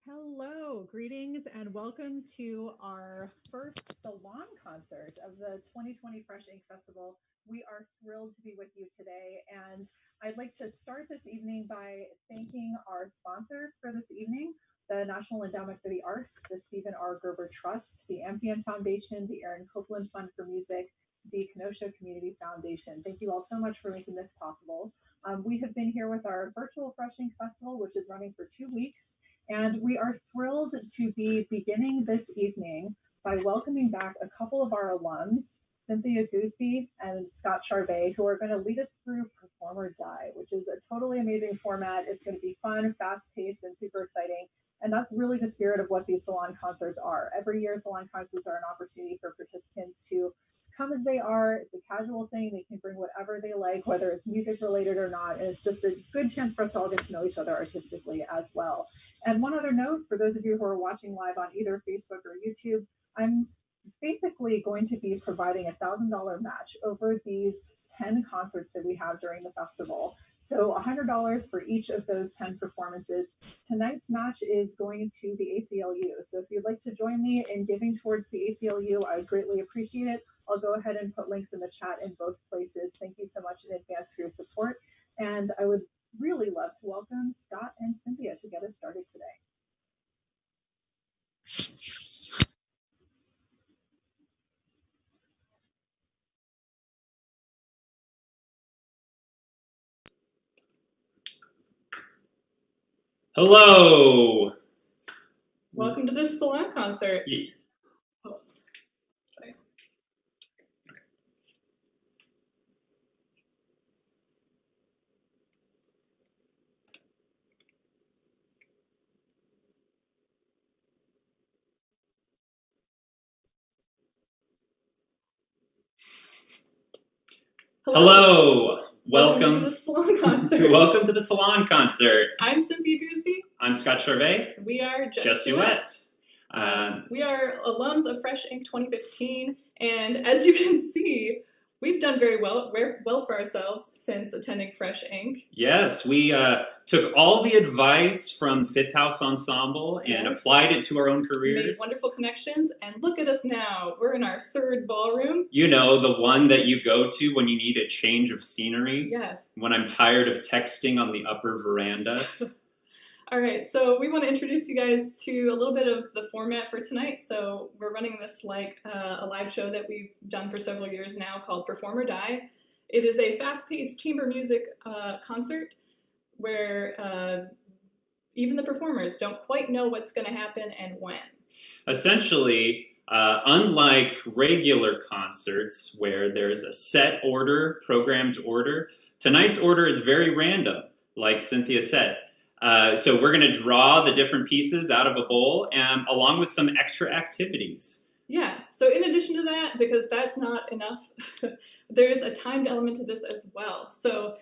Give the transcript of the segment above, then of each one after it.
Hello, greetings, and welcome to our first Salon concert of the 2020 Fresh Ink Festival. We are thrilled to be with you today, and I'd like to start this evening by thanking our sponsors for this evening: the National Endowment for the Arts, the Stephen R. Gerber Trust, the Amphion Foundation, the Aaron Copeland Fund for Music, the Kenosha Community Foundation. Thank you all so much for making this possible. We have been here with our virtual Fresh Ink Festival, which is running for 2 weeks. And we are thrilled to be beginning this evening by welcoming back a couple of our alums, Cynthia Gooseby and Scott Charvet, who are going to lead us through Perform or Die, which is a totally amazing format. It's going to be fun, fast-paced, and super exciting. And that's really the spirit of what these salon concerts are. Every year, salon concerts are an opportunity for participants to come as they are. It's a casual thing. They can bring whatever they like, whether it's music related or not. And it's just a good chance for us to all get to know each other artistically as well. And one other note for those of you who are watching live on either Facebook or YouTube, I'm basically going to be providing $1,000 match over these 10 concerts that we have during the festival. So $100 for each of those 10 performances. Tonight's match is going to the ACLU. So if you'd like to join me in giving towards the ACLU, I would greatly appreciate it. I'll go ahead and put links in the chat in both places. Thank you so much in advance for your support. And I would really love to welcome Scott and Cynthia to get us started today. Hello. Welcome to this Salon concert. Yeah. Oh, sorry. Hello. Welcome to the Salon concert. Welcome to the Salon concert. I'm Cynthia Gooseby. I'm Scott Charvet. We are Just Duets. We are alums of Fresh Ink 2015, and as you can see, we've done very well for ourselves since attending Fresh Ink. Yes, we took all the advice from Fifth House Ensemble and applied it to our own careers. Made wonderful connections, and look at us now. We're in our third ballroom. You know, the one that you go to when you need a change of scenery. Yes. When I'm tired of texting on the upper veranda. All right, so we want to introduce you guys to a little bit of the format for tonight. So we're running this like a live show that we've done for several years now called Perform or Die. It is a fast-paced chamber music concert where even the performers don't quite know what's going to happen and when. Essentially, unlike regular concerts where there's a set order, programmed order, tonight's order is very random, like Cynthia said. So we're going to draw the different pieces out of a bowl and along with some extra activities. Yeah, so in addition to that, because that's not enough, there's a timed element to this as well. So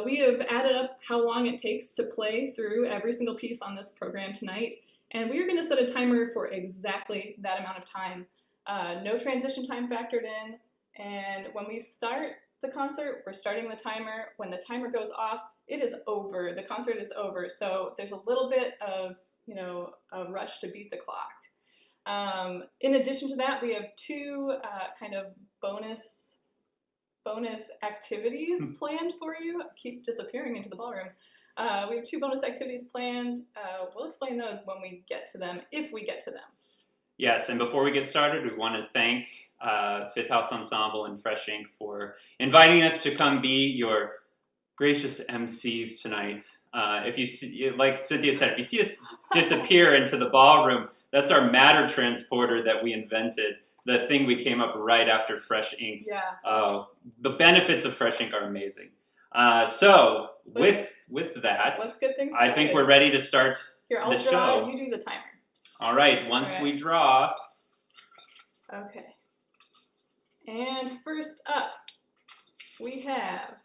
we have added up how long it takes to play through every single piece on this program tonight. And we are going to set a timer for exactly that amount of time. No transition time factored in. And when we start the concert, we're starting the timer. When the timer goes off, it is over. The concert is over. So there's a little bit of, a rush to beat the clock. In addition to that, we have two kind of bonus activities planned for you. I keep disappearing into the ballroom. We have two bonus activities planned. We'll explain those when we get to them, if we get to them. Yes, and before we get started, we want to thank Fifth House Ensemble and Fresh Ink for inviting us to come be your gracious MCs tonight. If you see, like Cynthia said, if you see us disappear into the ballroom, that's our matter transporter that we invented. The thing we came up right after Fresh Ink. Yeah. The benefits of Fresh Ink are amazing. So with that, let's get things started. I think we're ready to start Here, I'll the draw, show. You do the timer. All right, once we draw. Okay. And first up, we have,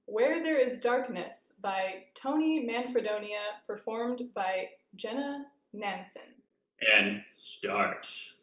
Where There Is Darkness by Tony Manfredonia, performed by Jenna Nansen. And starts.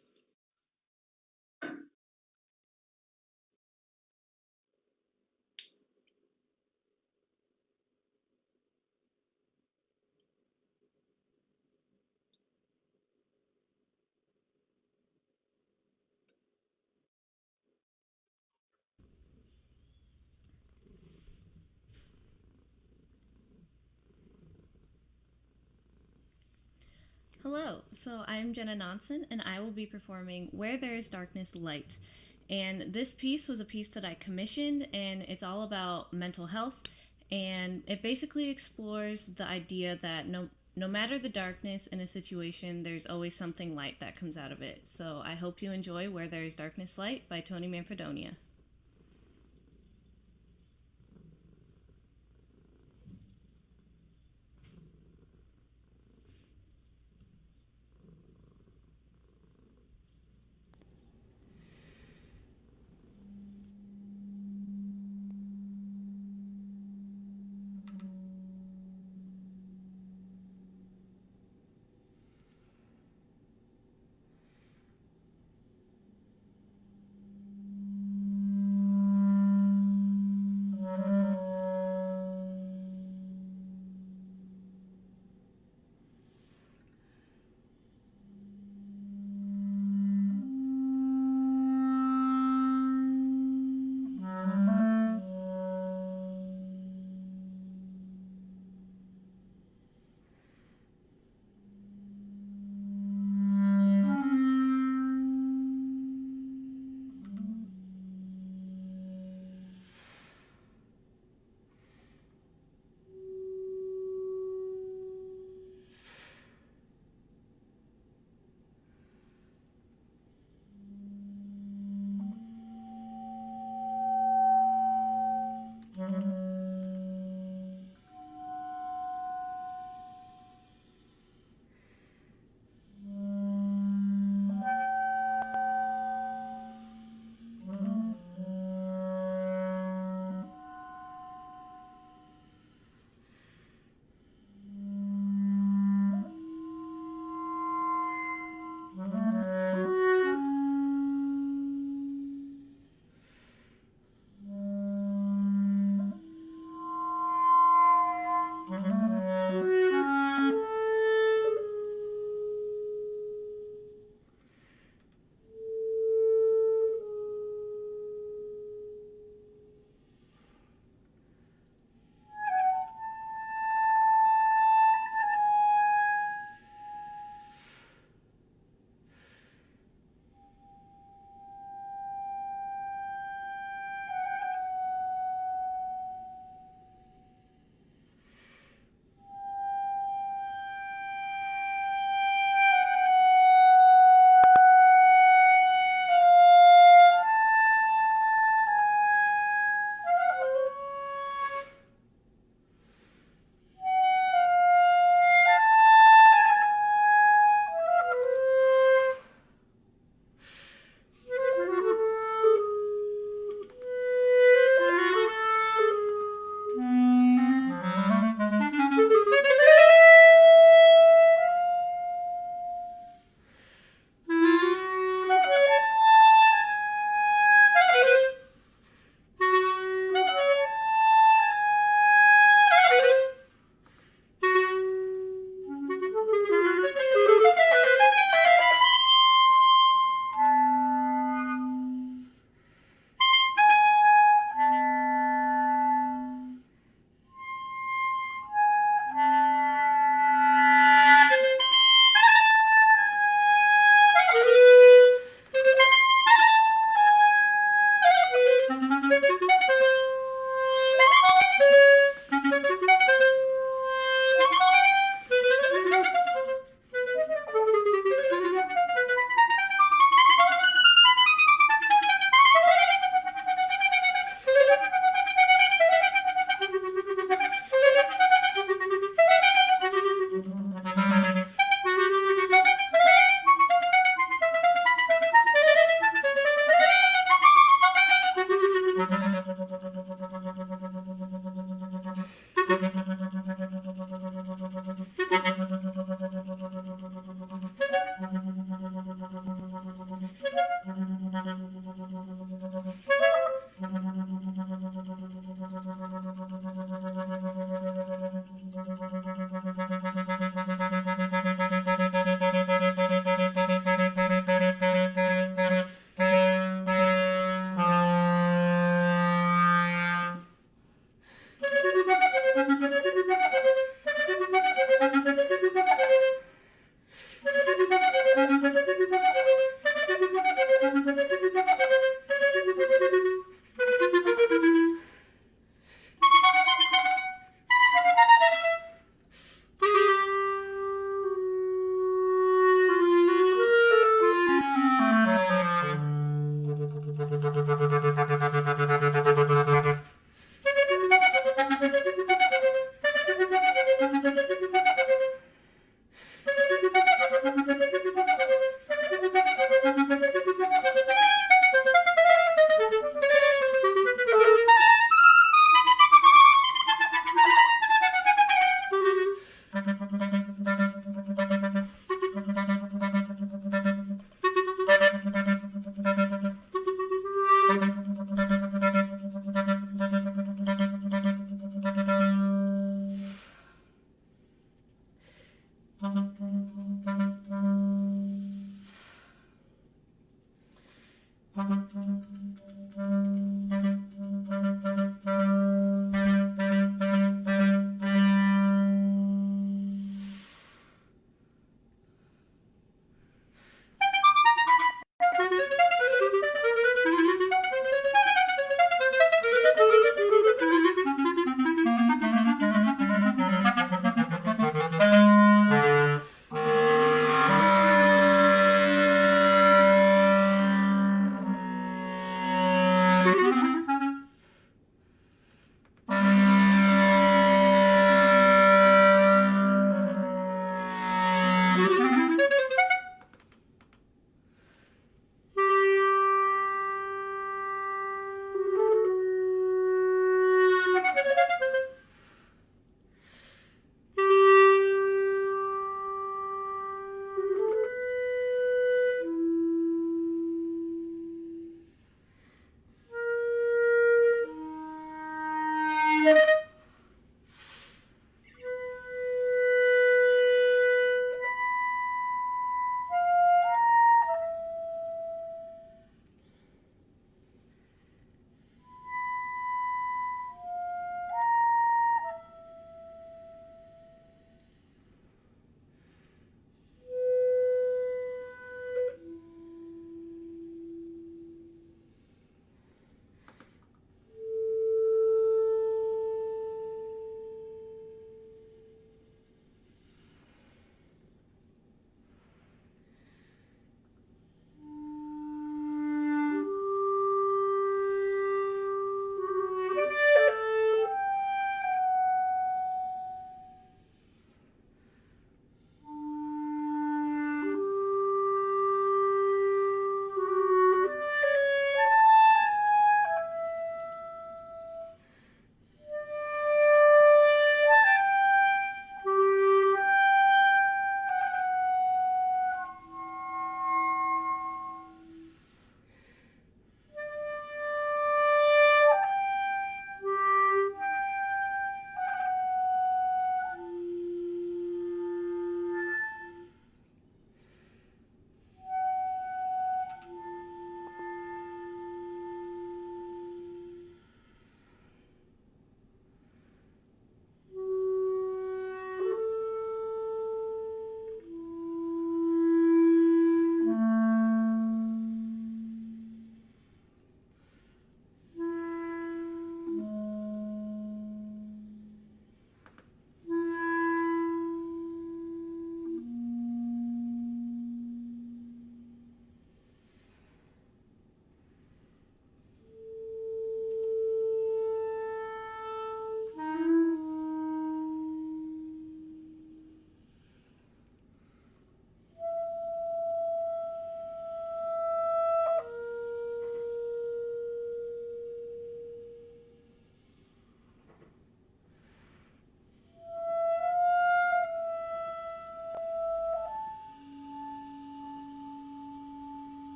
Hello, so I'm Jenna Nonson, and I will be performing Where There Is Darkness, Light. And this piece was a piece that I commissioned, and it's all about mental health. And it basically explores the idea that no matter the darkness in a situation, there's always something light that comes out of it. So I hope you enjoy Where There Is Darkness, Light by Tony Manfredonia.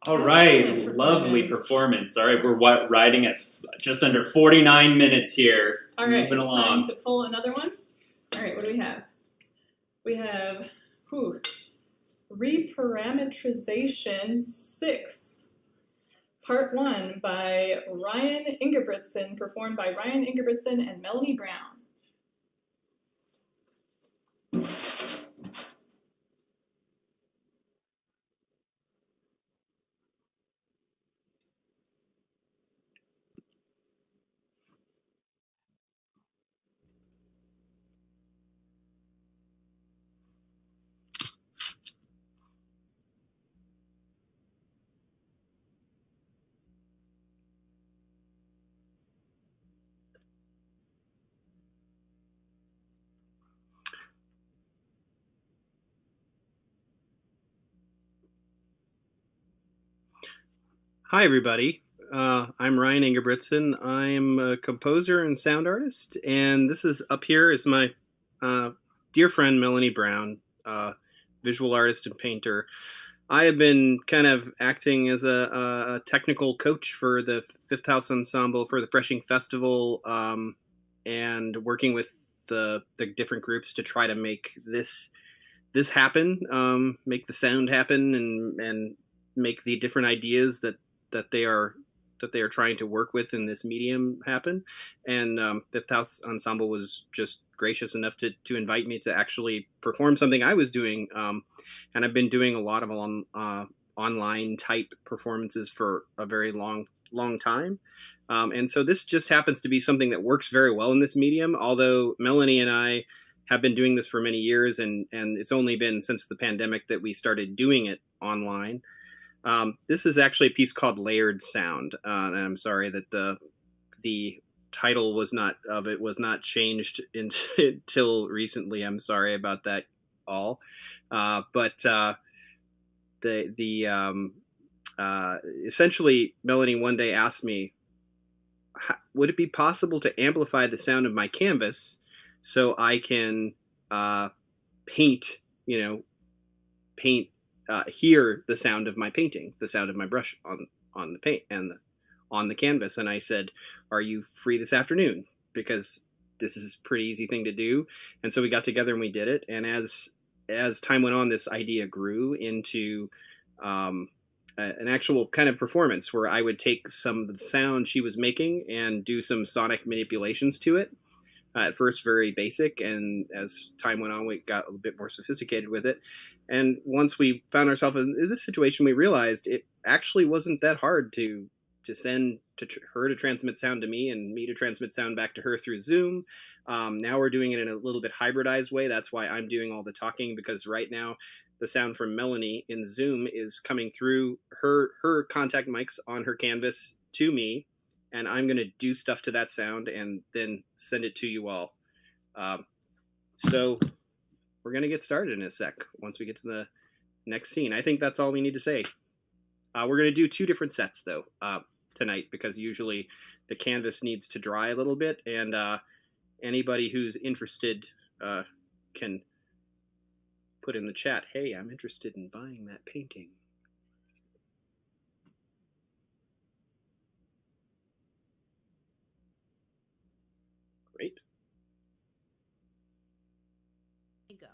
All right, Excellent lovely performance. performance. All right, we're riding at just under 49 minutes here. All right, Moving it's along. time to pull another one. All right, what do we have? We have Reparametrization 6, Part 1 by Ryan Ingebrigtsen, performed by Ryan Ingebrigtsen and Melanie Brown. Hi, everybody. I'm Ryan Ingebrigtsen. I'm a composer and sound artist, and this is up here is my dear friend Melanie Brown, visual artist and painter. I have been kind of acting as a technical coach for the Fifth House Ensemble for the Freshing Festival, and working with the different groups to try to make this happen, make the sound happen, and make the different ideas that they are trying to work with in this medium happen. And Fifth House Ensemble was just gracious enough to invite me to actually perform something I was doing. And I've been doing a lot of online type performances for a very long time. And so this just happens to be something that works very well in this medium. Although Melanie and I have been doing this for many years, and it's only been since the pandemic that we started doing it online. This is actually a piece called Layered Sound, and I'm sorry that the title was not changed until recently. I'm sorry about that all, but essentially, Melanie one day asked me, would it be possible to amplify the sound of my canvas so I can paint, hear the sound of my painting, the sound of my brush on the paint and on the canvas. And I said, "Are you free this afternoon? Because this is a pretty easy thing to do." And so we got together and we did it. And as time went on, this idea grew into an actual kind of performance where I would take some of the sound she was making and do some sonic manipulations to it. At first, very basic, and as time went on, we got a little bit more sophisticated with it. And once we found ourselves in this situation, we realized it actually wasn't that hard to send her to transmit sound to me and me to transmit sound back to her through Zoom. Now we're doing it in a little bit hybridized way. That's why I'm doing all the talking, because right now the sound from Melanie in Zoom is coming through her contact mics on her canvas to me, and I'm going to do stuff to that sound and then send it to you all. So we're going to get started in a sec once we get to the next scene. I think that's all we need to say. We're going to do 2 different sets, though, tonight, because usually the canvas needs to dry a little bit, and anybody who's interested can put in the chat, "Hey, I'm interested in buying that painting." Great. Go.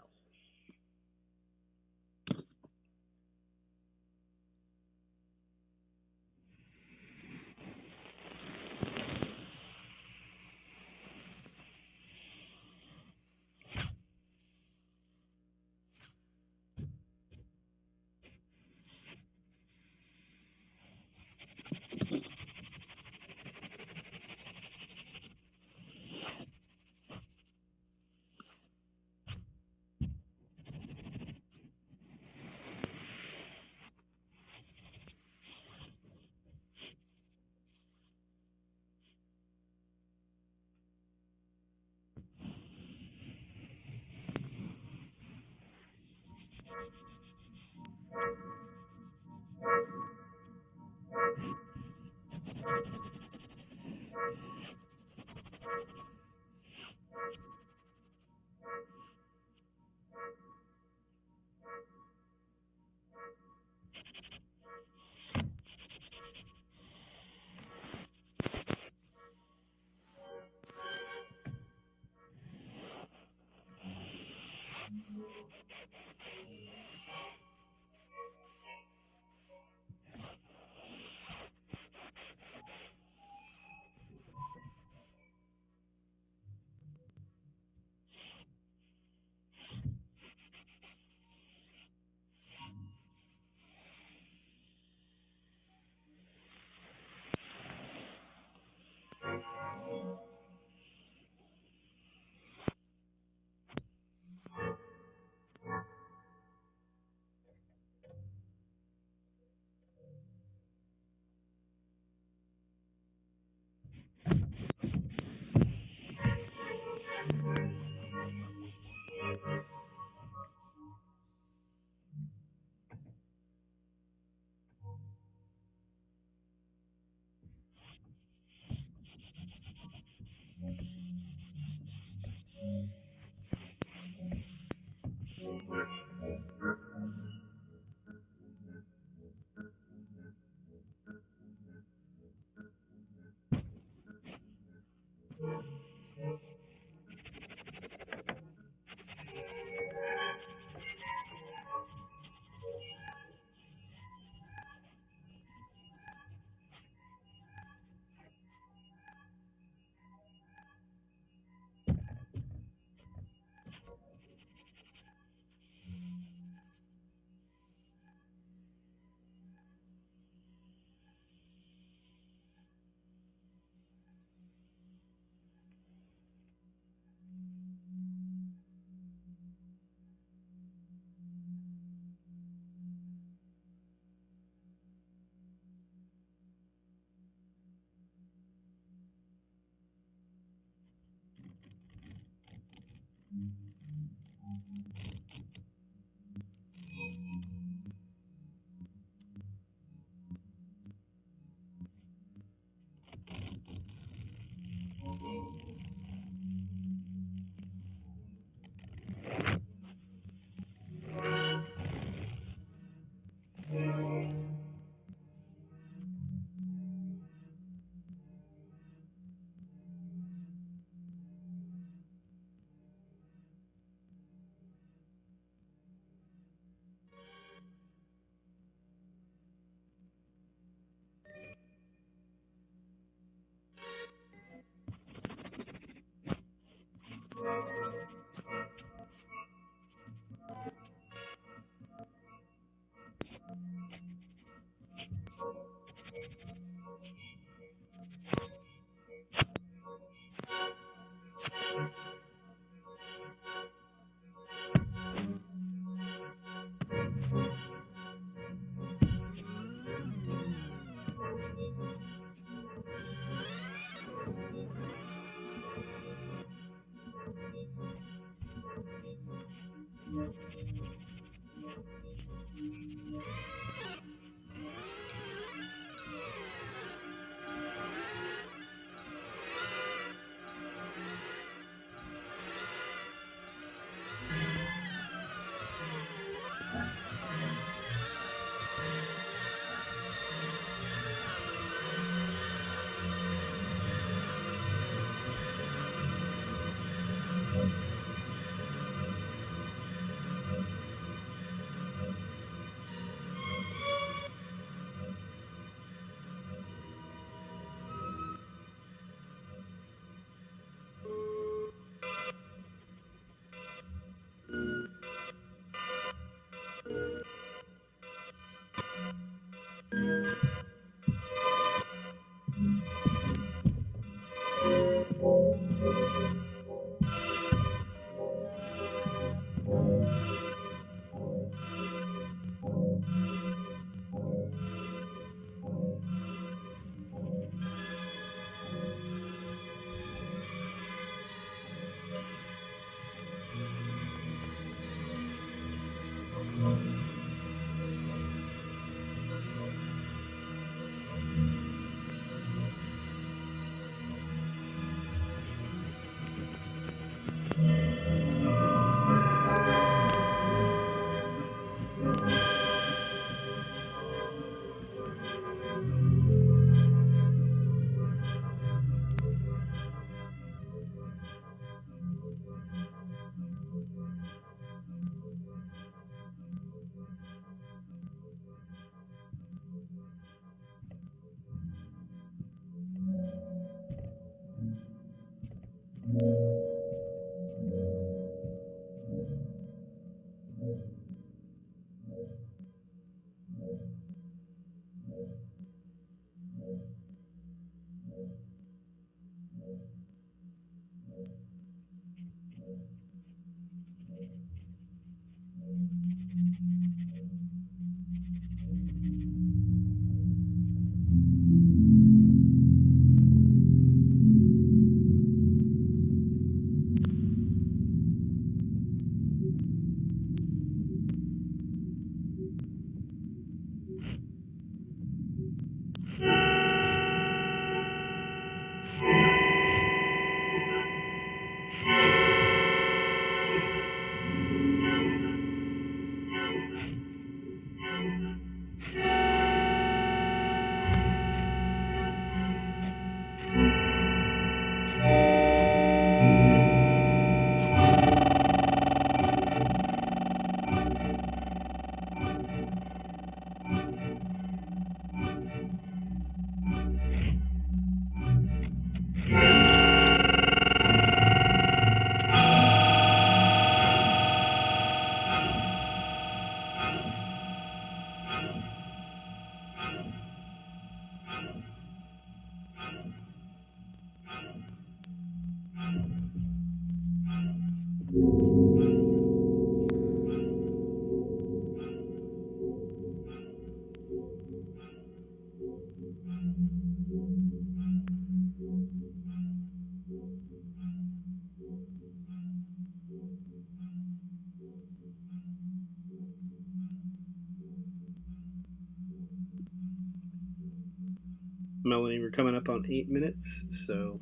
Melanie, we're coming up on 8 minutes, so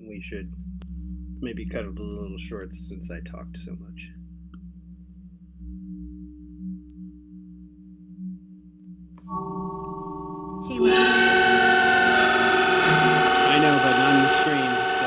we should maybe cut it a little short since I talked so much. Hey, Ryan. I know, but not on the screen, so.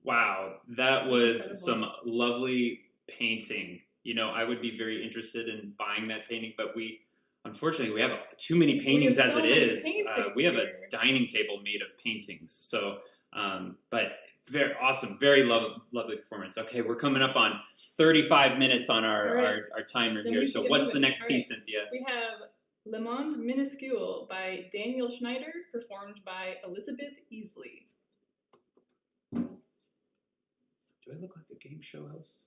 Wow, that was Incredible. some lovely painting. You know, I would be very interested in buying that painting, but unfortunately, we have too many paintings have as so it many is. paintings We have a here. dining table made of paintings. So, but very awesome, very lovely performance. Okay, we're coming up on 35 minutes on All right. our timer Then here. we So, should get what's the moving. next All piece, right. Cynthia? We have Le Monde Minuscule by Daniel Schneider, performed by Elizabeth Easley. Do I look like a game show host?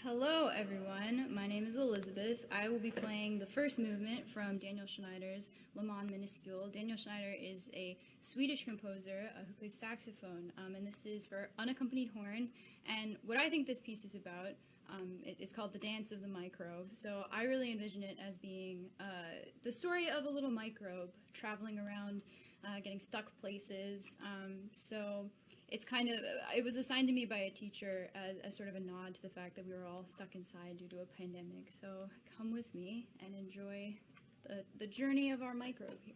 Hello, everyone. My name is Elizabeth. I will be playing the first movement from Daniel Schneider's Le Monde Minuscule. Daniel Schneider is a Swedish composer who plays saxophone, and this is for unaccompanied horn. And what I think this piece is about, it's called The Dance of the Microbe. So I really envision it as being the story of a little microbe traveling around, getting stuck places. It's kind of, it was assigned to me by a teacher as sort of a nod to the fact that we were all stuck inside due to a pandemic. So come with me and enjoy the journey of our microbe here.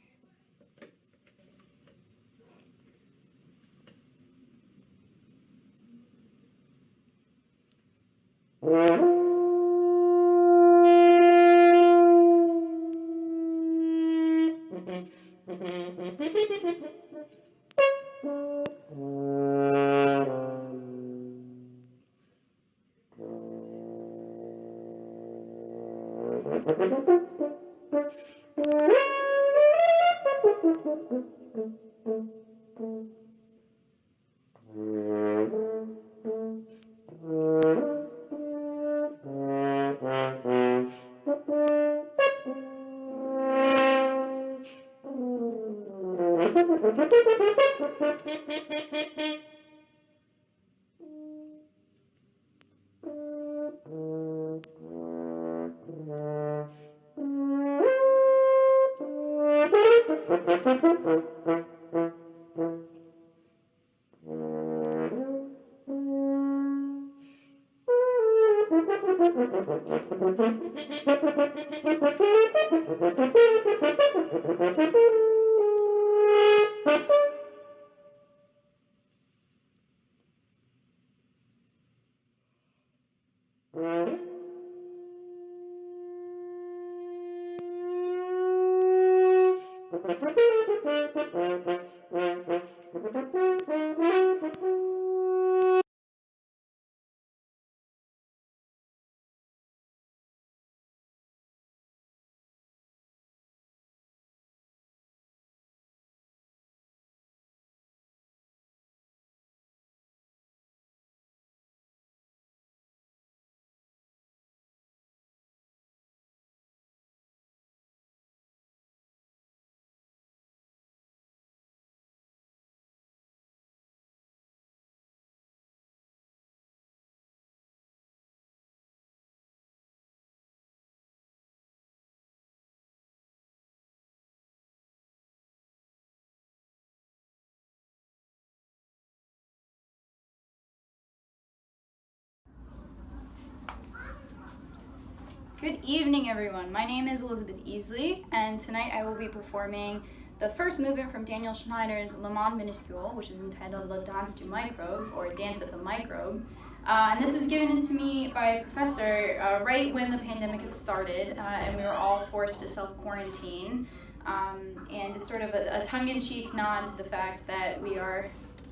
Good evening, everyone. My name is Elizabeth Easley, and tonight I will be performing the first movement from Daniel Schneider's Le Monde Minuscule, which is entitled La Danse du Microbe, or Dance of the Microbe. And this was given to me by a professor right when the pandemic had started, and we were all forced to self-quarantine. And it's sort of a tongue-in-cheek nod to the fact that we are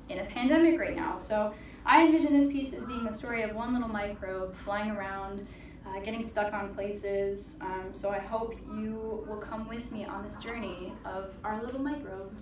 in a pandemic right now. So I envision this piece as being the story of one little microbe flying around, getting stuck on places. So I hope you will come with me on this journey of our little microbe.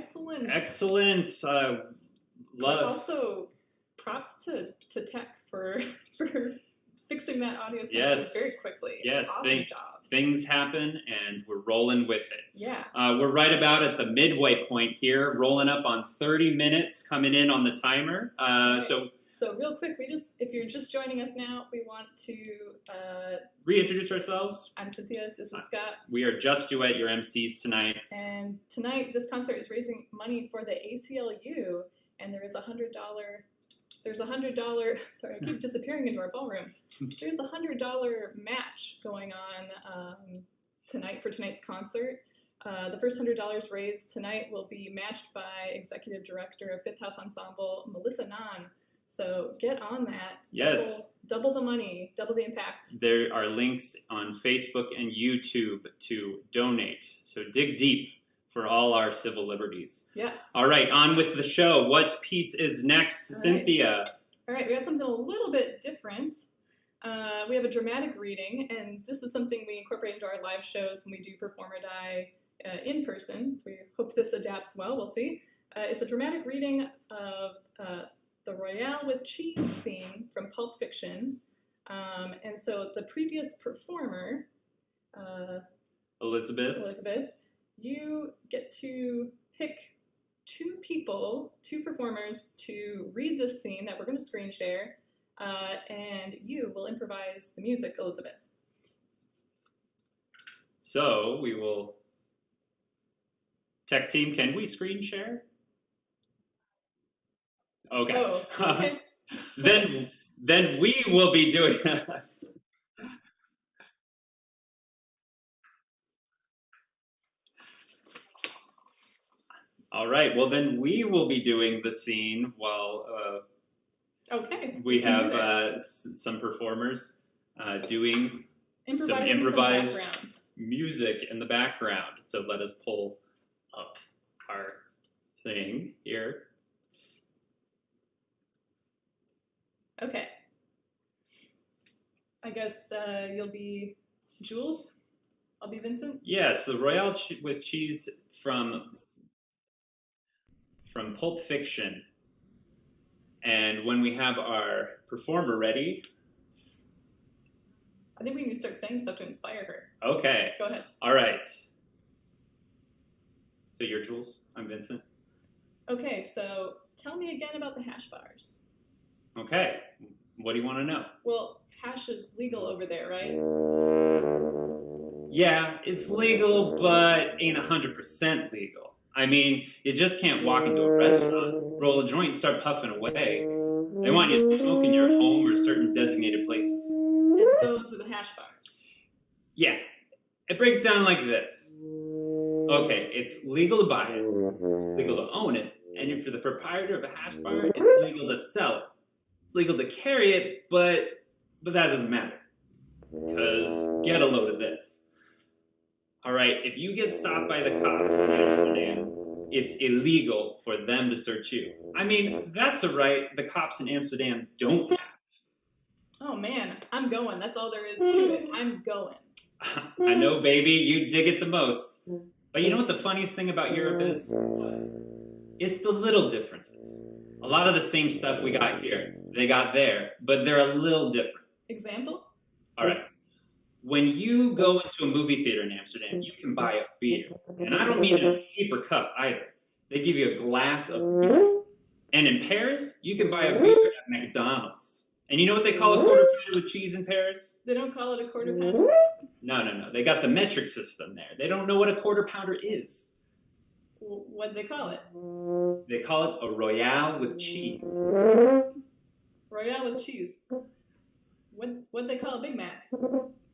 Excellent. Excellent. Love. Also, props to Tech for fixing that audio sound Yes. very quickly. Yes, Awesome job. Things happen, and we're rolling with it. Yeah. We're right about at the midway point here, rolling up on 30 minutes, coming in on the timer. So real quick, if you're just joining us now, we want to Reintroduce ourselves. I'm Cynthia. This is Scott. We are Just Duet, your MCs tonight. And tonight, this concert is raising money for the ACLU, and there is $100. There's $100. Sorry, I keep disappearing into our ballroom. There's $100 match going on tonight for tonight's concert. The first $100 raised tonight will be matched by Executive Director of Fifth House Ensemble, Melissa Nahn. So get on that. Yes. Double the money, double the impact. There are links on Facebook and YouTube to donate. So dig deep for all our civil liberties. Yes. All right, on with the show. What piece is next, Cynthia? All right, we got something a little bit different. We have a dramatic reading, and this is something we incorporate into our live shows when we do Perform or Die in person. We hope this adapts well. We'll see. It's a dramatic reading of the Royale with Cheese scene from Pulp Fiction. And so the previous performer, Elizabeth, you get to pick two performers to read this scene that we're going to screen share, and you will improvise the music, Elizabeth. So we will... Tech team, can we screen share? Okay. Oh, okay. then we will be doing All right. Well, then we will be doing the scene while we have some performers doing some improvised music in the background. So let us pull up our thing here. Okay. I guess you'll be Jules. I'll be Vincent. Yes, the Royale with Cheese from Pulp Fiction. And when we have our performer ready... I think we need to start saying stuff to inspire her. Okay. Go ahead. All right. So you're Jules. I'm Vincent. Okay, so tell me again about the hash bars. Okay. What do you want to know? Well, hash is legal over there, right? Yeah, it's legal, but ain't 100% legal. I mean, you just can't walk into a restaurant, roll a joint, and start puffing away. They want you to smoke in your home or certain designated places. And those are the hash bars. Yeah. It breaks down like this. Okay, it's legal to buy it. It's legal to own it. And if you're the proprietor of a hash bar, it's legal to sell it. It's legal to carry it, but that doesn't matter. Because get a load of this. All right, if you get stopped by the cops in Amsterdam, it's illegal for them to search you. I mean, that's a right the cops in Amsterdam don't have. Oh man, I'm going. That's all there is to it. I'm going. I know, baby, you dig it the most. But you know what the funniest thing about Europe is? It's the little differences. A lot of the same stuff we got here, they got there, but they're a little different. Example? All right. When you go into a movie theater in Amsterdam, you can buy a beer. And I don't mean in a paper cup either. They give you a glass of beer. And in Paris, you can buy a beer at McDonald's. And you know what they call a quarter pounder with cheese in Paris? They don't call it a quarter pounder? No. They got the metric system there. They don't know what a quarter pounder is. What'd they call it? They call it a Royale with cheese. Royale with cheese. What'd they call a Big Mac?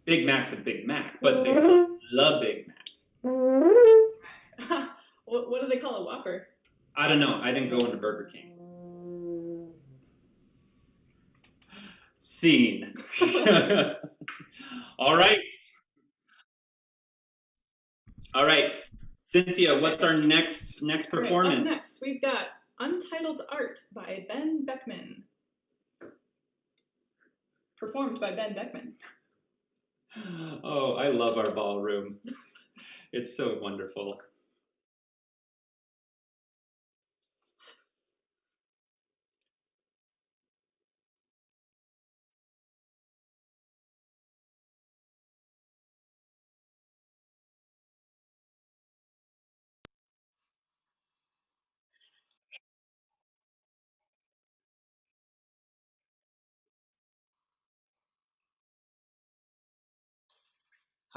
Big Mac's a Big Mac, but they call it the Big Mac. What do they call a Whopper? I don't know. I didn't go into Burger King. Scene. All right. Cynthia, what's our next performance? Right, up next, we've got Untitled Art by Ben Beckman. Performed by Ben Beckman. Oh, I love our ballroom. It's so wonderful.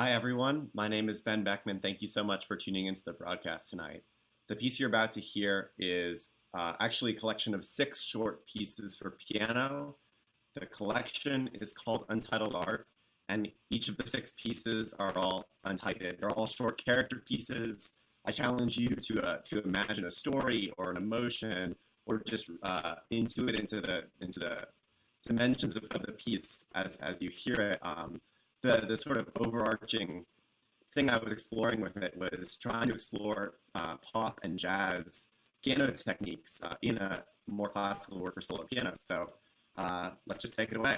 Hi, everyone. My name is Ben Beckman. Thank you so much for tuning into the broadcast tonight. The piece you're about to hear is actually a collection of 6 short pieces for piano. The collection is called Untitled Art, and each of the 6 pieces are all untitled. They're all short character pieces. I challenge you to imagine a story or an emotion, or just intuit into the dimensions of the piece as you hear it. The sort of overarching thing I was exploring with it was trying to explore pop and jazz piano techniques in a more classical work for solo piano. So let's just take it away.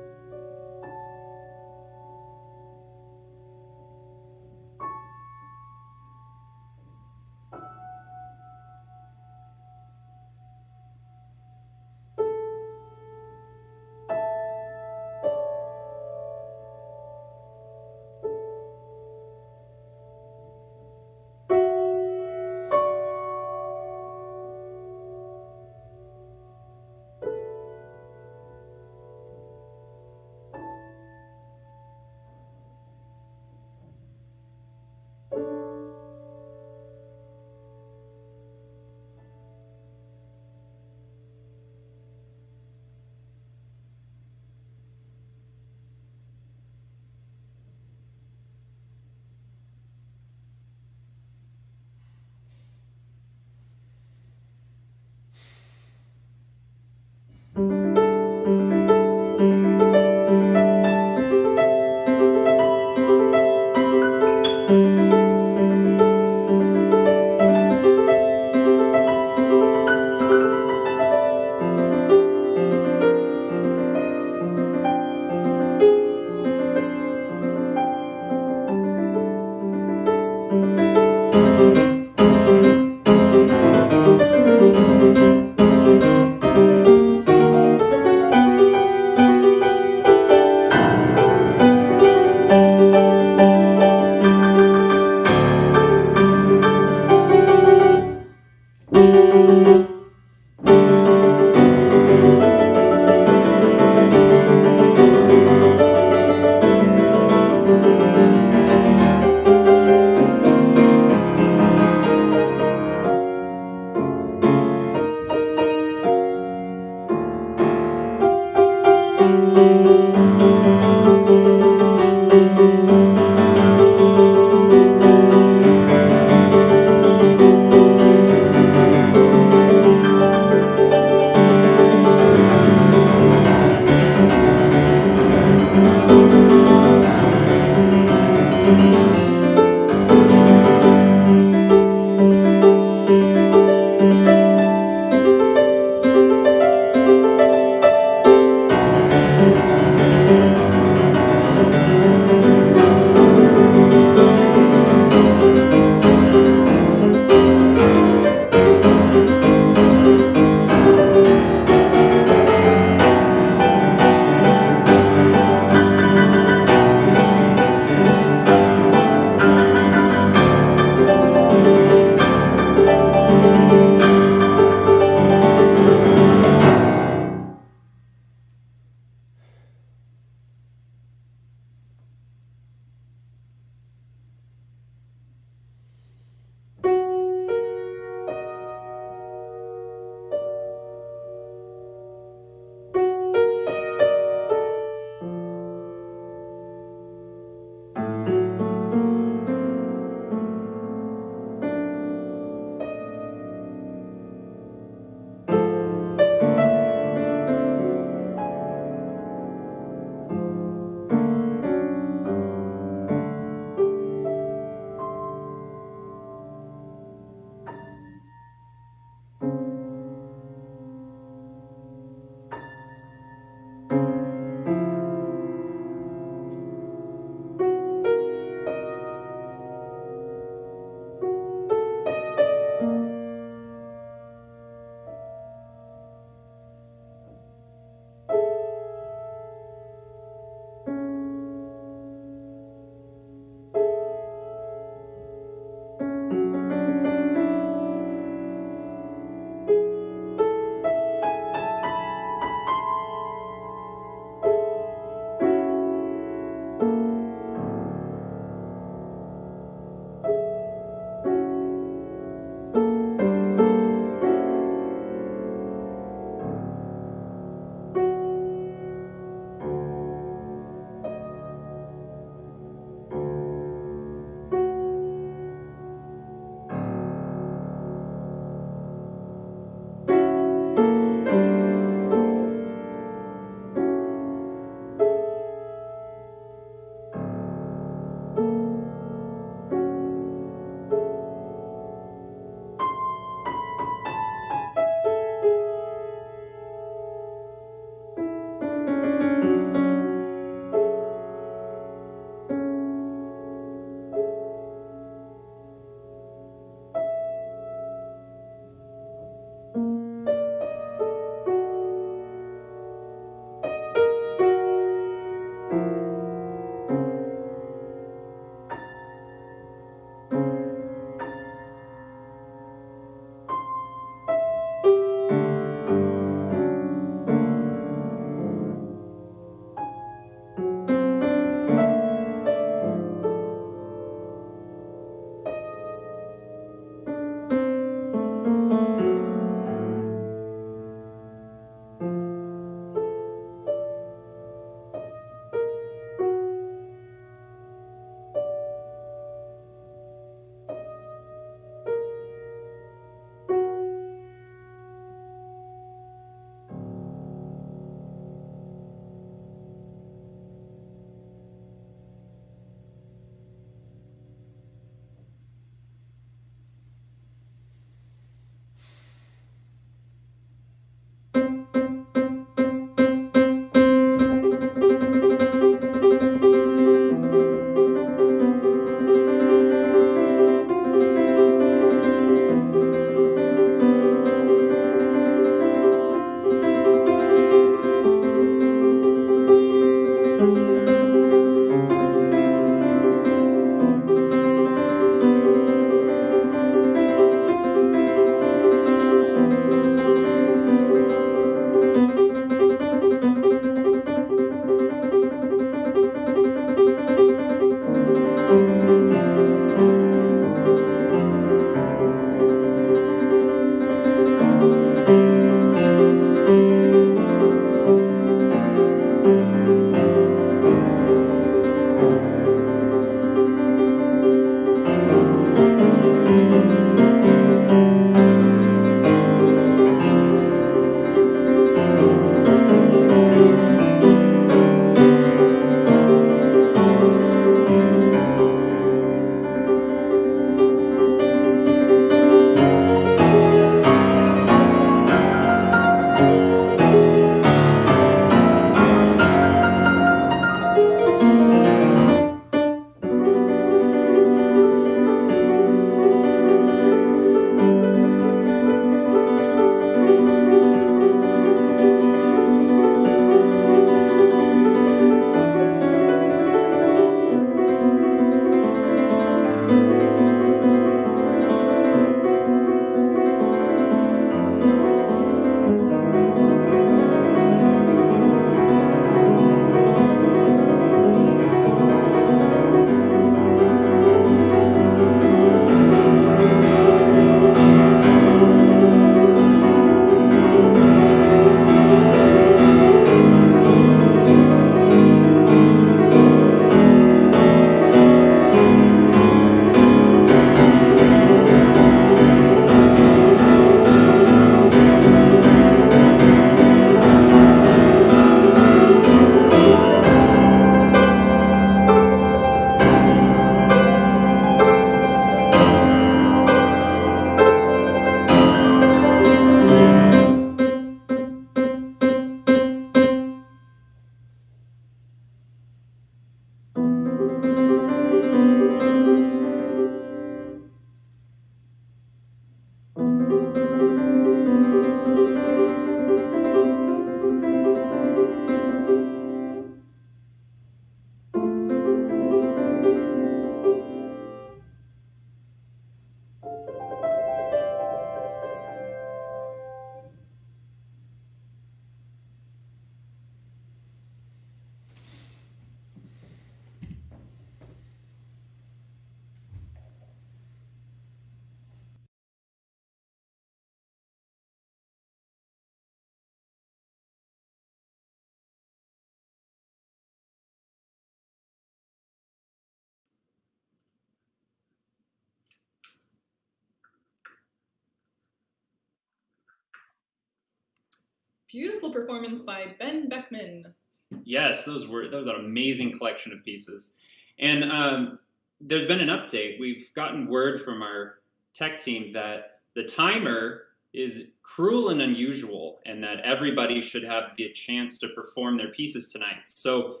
Beautiful performance by Ben Beckman. Yes, that was an amazing collection of pieces. And there's been an update. We've gotten word from our tech team that the timer is cruel and unusual, and that everybody should have the chance to perform their pieces tonight. So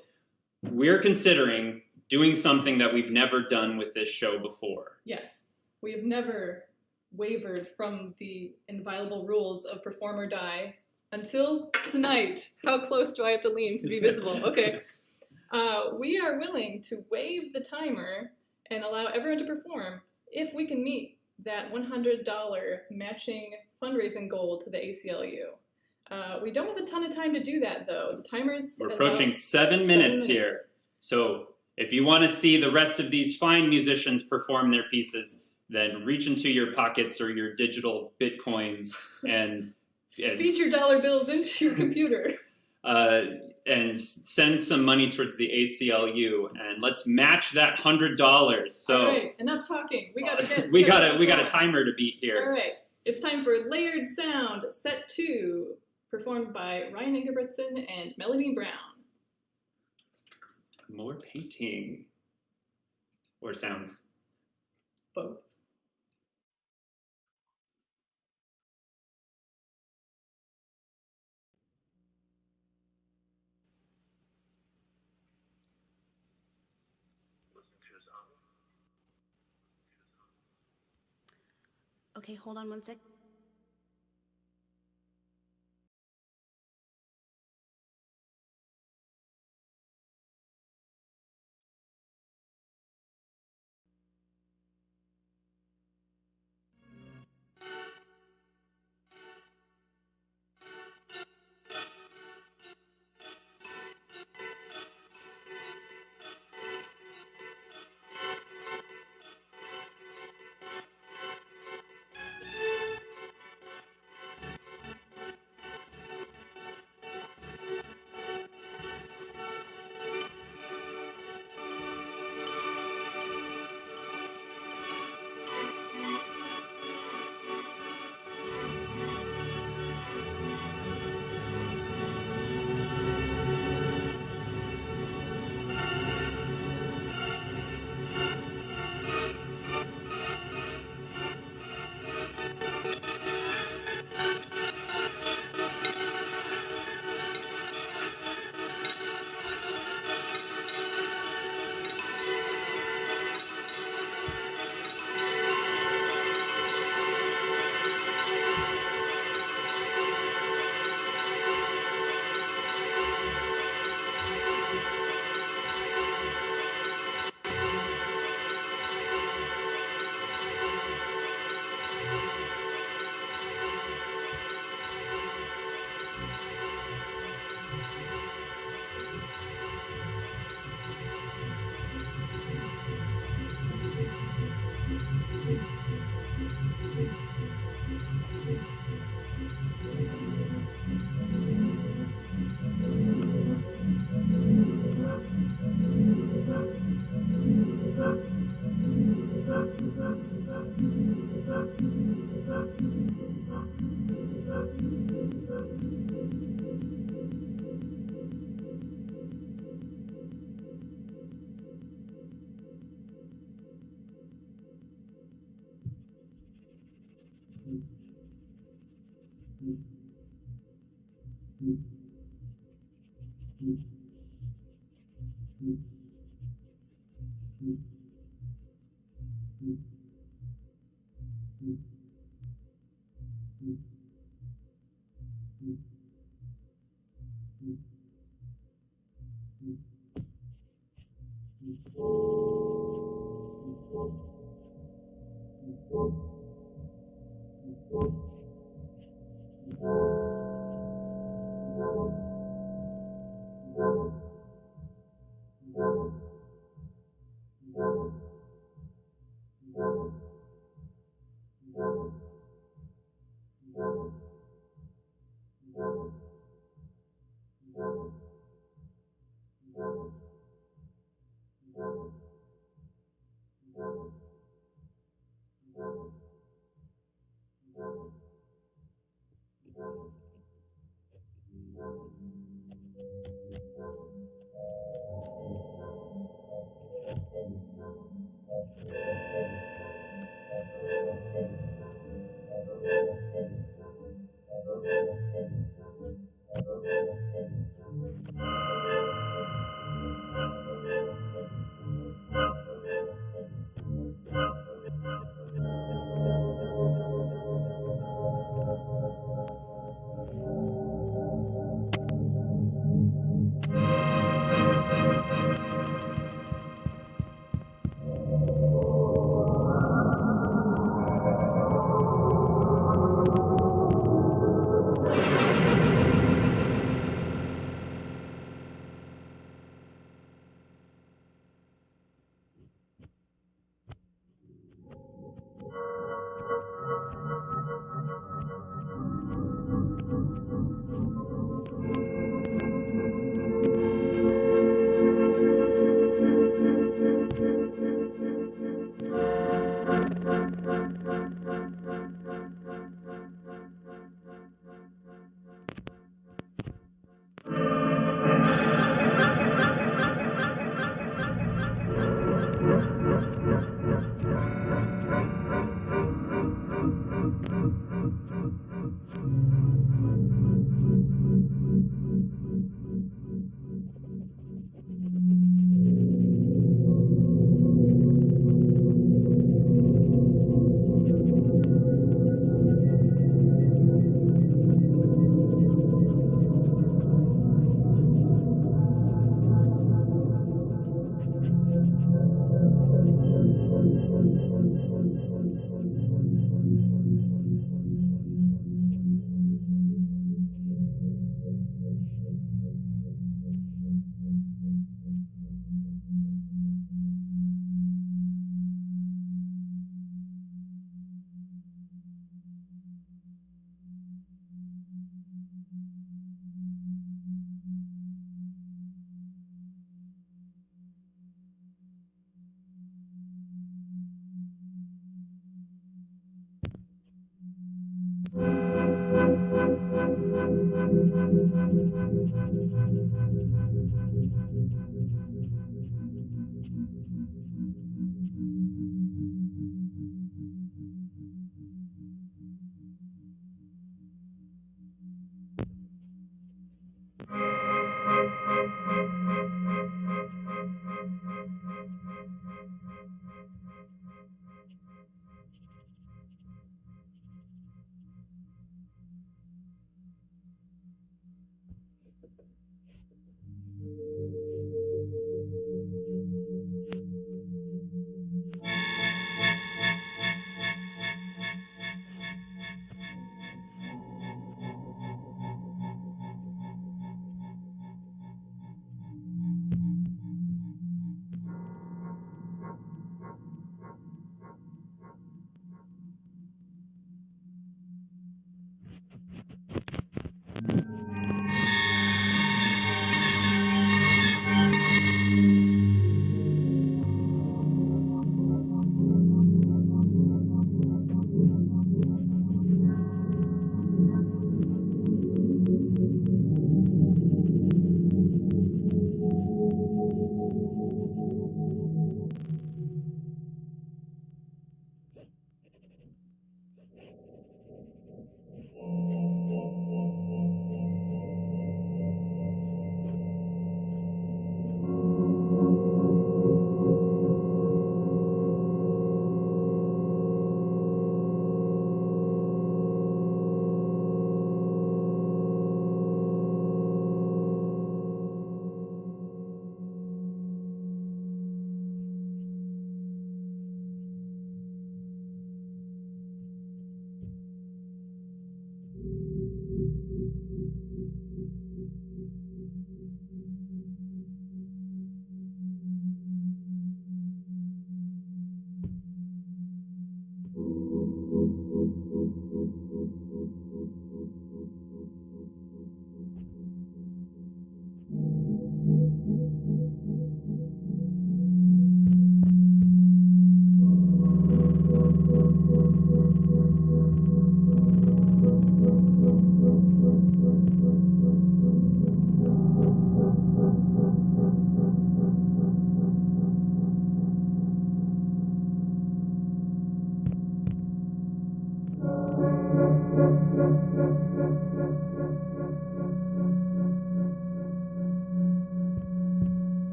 we're considering doing something that we've never done with this show before. Yes, we have never wavered from the inviolable rules of perform or die until tonight. How close do I have to lean to be visible? Okay. We are willing to waive the timer and allow everyone to perform if we can meet that $100 matching fundraising goal to the ACLU. We don't have a ton of time to do that, though. The timer's We're approaching 7 minutes here. So if you want to see the rest of these fine musicians perform their pieces, then reach into your pockets or your digital bitcoins and feed your dollar bills into your computer. And send some money towards the ACLU, and let's match that $100. So, all right, enough talking. We gotta get. we got a timer to beat here. All right, it's time for Layered Sound, Set 2, performed by Ryan Ingebrigtsen and Melanie Brown. More painting or sounds? Both. Okay, hold on one sec.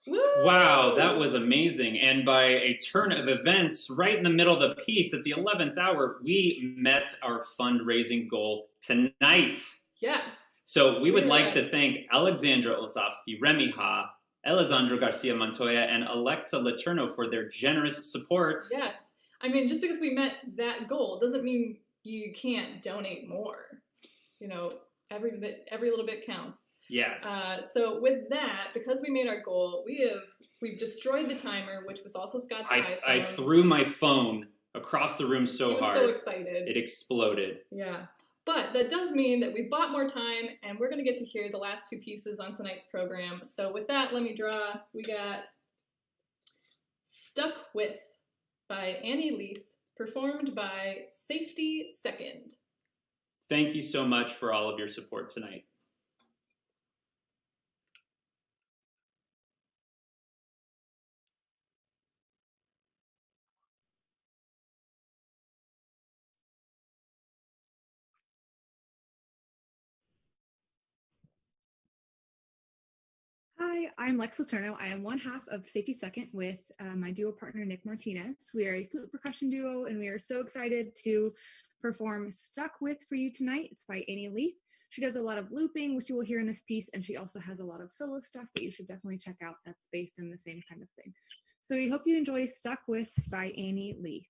Woo! Wow, that was amazing. And by a turn of events, right in the middle of the piece at the 11th hour, we met our fundraising goal tonight. Yes. So we would We're like ready. to thank Alexandra Olzowski, Remy Ha, Alessandro Garcia Montoya, and Alexa Laterno for their generous support. Yes. I mean, just because we met that goal doesn't mean you can't donate more. You know, every little bit counts. Yes. So with that, because we made our goal, we've destroyed the timer, which was also Scott's iPhone. I threw my phone across the room so he was hard. so excited. It exploded. Yeah. But that does mean that we bought more time, and we're going to get to hear the last two pieces on tonight's program. So with that, let me draw. We got Stuck With by Annie Leith, performed by Safety Second. Thank you so much for all of your support tonight. Hi, I'm Lex Laterno. I am one half of Safety Second with my duo partner, Nick Martinez. We are a flute percussion duo, and we are so excited to perform Stuck With for you tonight. It's by Annie Leith. She does a lot of looping, which you will hear in this piece, and she also has a lot of solo stuff that you should definitely check out that's based in the same kind of thing. So we hope you enjoy Stuck With by Annie Leith.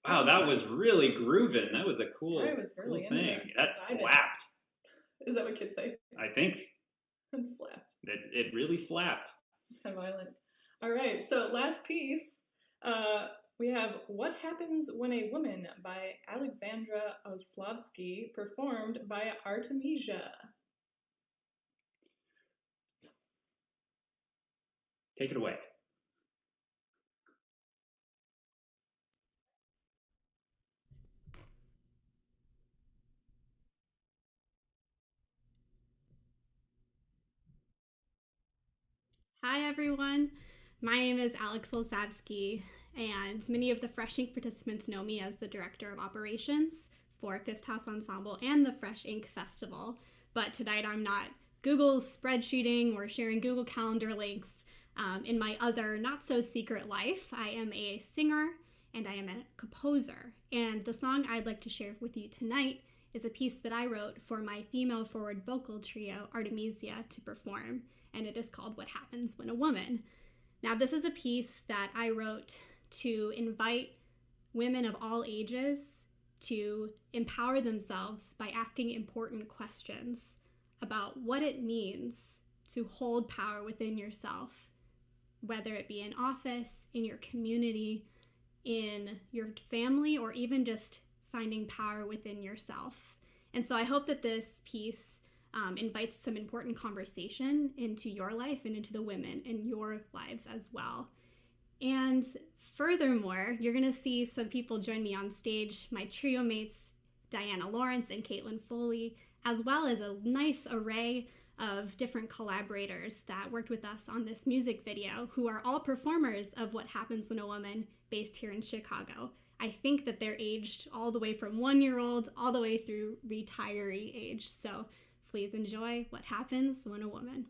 Wow, that was really grooving. That was a cool, I was really cool thing. into That slapped. Is that what kids say? I think It slapped. it really slapped. It's kind of violent. All right, so last piece, we have What Happens When a Woman by Alexandra Oslavsky, performed by Artemisia. Take it away. Hi everyone, my name is Alex Olsavsky, and many of the Fresh Ink participants know me as the Director of Operations for Fifth House Ensemble and the Fresh Ink Festival, but tonight I'm not Google spreadsheeting or sharing Google Calendar links. In my other not-so-secret life, I am a singer and I am a composer, and the song I'd like to share with you tonight is a piece that I wrote for my female forward vocal trio, Artemisia, to perform, and it is called What Happens When a Woman. Now, this is a piece that I wrote to invite women of all ages to empower themselves by asking important questions about what it means to hold power within yourself, whether it be in office, in your community, in your family, or even just finding power within yourself. And so I hope that this piece invites some important conversation into your life and into the women in your lives as well. And furthermore, you're going to see some people join me on stage, my trio mates, Diana Lawrence and Caitlin Foley, as well as a nice array of different collaborators that worked with us on this music video, who are all performers of What Happens When a Woman, based here in Chicago. I think that they're aged all the way from 1-year-old all the way through retiree age. So please enjoy What Happens When a Woman.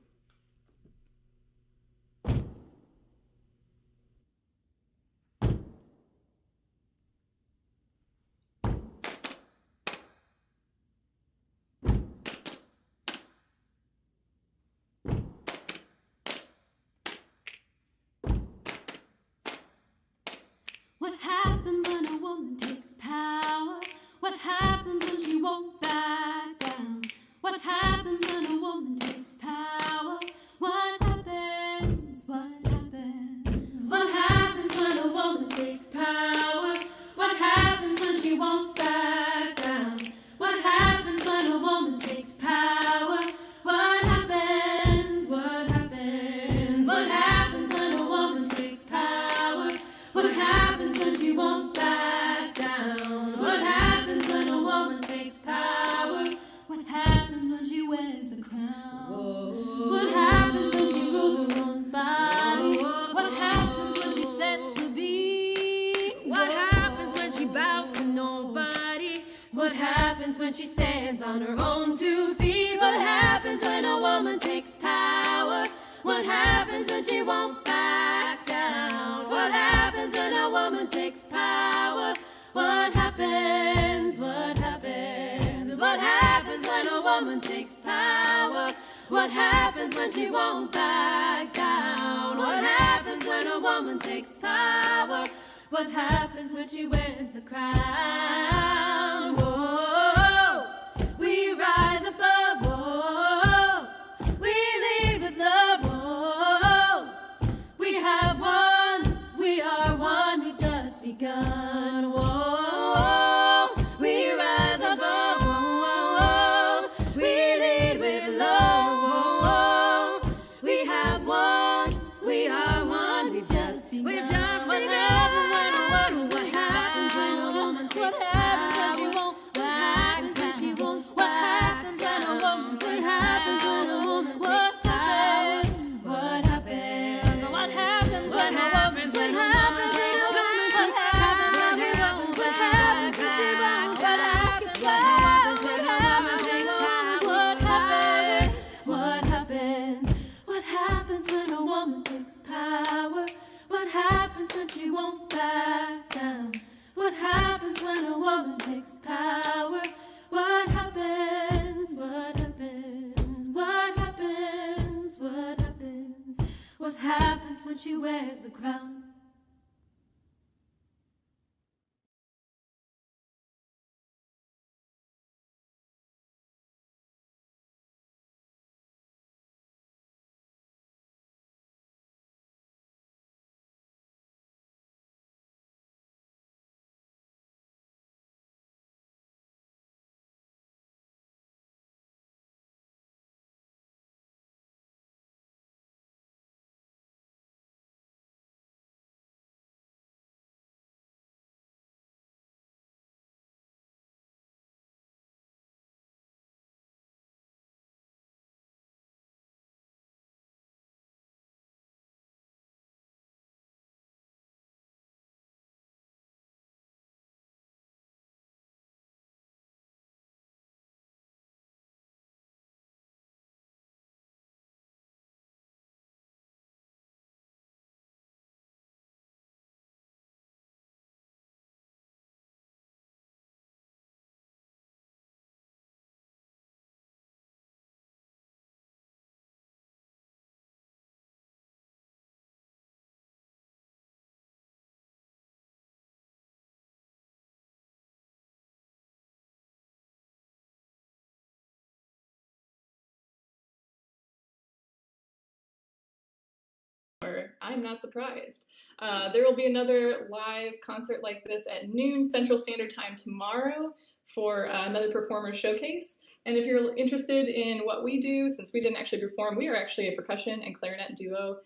What happens when a woman takes power? What happens when she won't back down? What happens when a woman takes power? What happens? What happens? What happens when a woman takes power? What happens when she won't back down? What happens when a woman takes power? What happens? What happens? What happens when a woman takes power? What happens when she won't back down? What happens when a woman takes power? What happens when she wears the crown? What happens when she rules her own body? What happens when she sets the beat? What happens when she bows to nobody? What happens when she stands on her own 2 feet? What happens when a woman takes power? What happens when she won't back down? What happens when a woman takes power? What happens? What happens? What happens when a woman takes power? What happens when she won't back down? What happens when a woman takes power? What happens when she wears the crown? Whoa, we rise above. Whoa, we lead with love. Whoa, we have won. We are one. We've just begun. Whoa, we rise above. Whoa, we lead with love. Whoa, we have won. We are one. We've just begun. We've just begun. What happens when a woman takes power? What happens when she won't? What happens when she won't? What happens when a woman? What happens when a woman takes power? What happens? What happens when a woman? What happens when a woman? What happens when she won't? What happens when she won't? What happens when a woman takes power? What happens? What happens? What happens when a woman takes power? What happens when she won't back down? What happens when a woman takes power? What happens? What happens? What happens? What happens? What happens when she wears the crown? I'm not surprised. There will be another live concert like this at noon Central Standard Time tomorrow for another performer showcase. And if you're interested in what we do, since we didn't actually perform, we are actually a percussion and clarinet duo.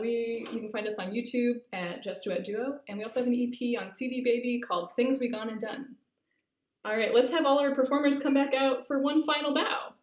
You can find us on YouTube at Just Duet Duo, and we also have an EP on CD Baby called Things We Gone and Done. All right, let's have all our performers come back out for one final bow.